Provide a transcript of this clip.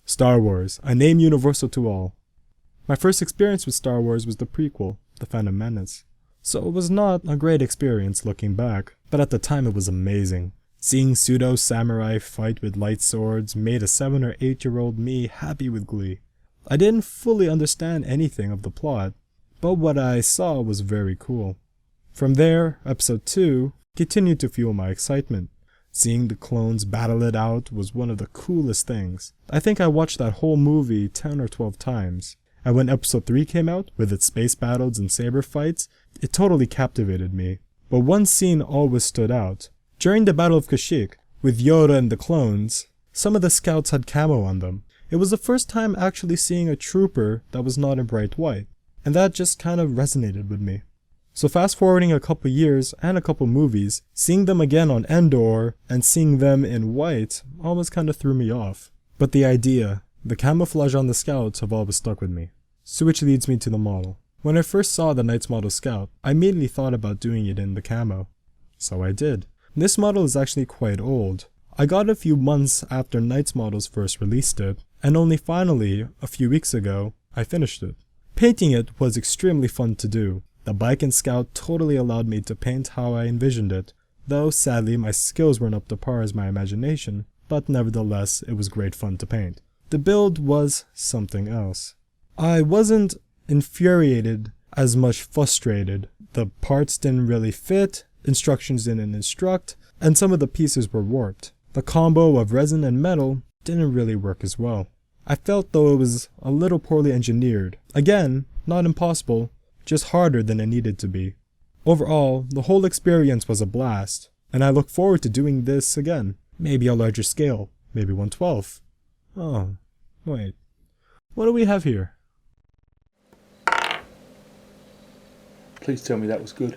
Star Wars, a name universal to all. My first experience with Star Wars was the prequel, The Phantom Menace. So it was not a great experience looking back, but at the time it was amazing. Seeing pseudo-samurai fight with light swords made a 7 or 8-year-old me happy with glee. I didn't fully understand anything of the plot, but what I saw was very cool. From there, episode 2 continued to fuel my excitement. Seeing the clones battle it out was one of the coolest things. I think I watched that whole movie 10 or 12 times. And when episode 3 came out, with its space battles and saber fights, it totally captivated me. But one scene always stood out. During the Battle of Kashyyyk, with Yoda and the clones, some of the scouts had camo on them. It was the first time actually seeing a trooper that was not in bright white, and that just kind of resonated with me. So fast forwarding a couple years and a couple movies, seeing them again on Endor and seeing them in white almost kind of threw me off. But the idea, the camouflage on the scouts have always stuck with me. So which leads me to the model. When I first saw the Knights Model Scout, I immediately thought about doing it in the camo. So I did. This model is actually quite old. I got it a few months after Knights Models first released it, and only finally, a few weeks ago, I finished it. Painting it was extremely fun to do. The bike and Scout totally allowed me to paint how I envisioned it, though sadly my skills weren't up to par as my imagination, but nevertheless it was great fun to paint. The build was something else. I wasn't infuriated as much frustrated. The parts didn't really fit, instructions didn't instruct, and some of the pieces were warped. The combo of resin and metal didn't really work as well. I felt though it was a little poorly engineered. Again, not impossible, just harder than it needed to be. Overall, the whole experience was a blast, and I look forward to doing this again. Maybe a larger scale, maybe 1/12. Oh, wait. What do we have here? Please tell me that was good.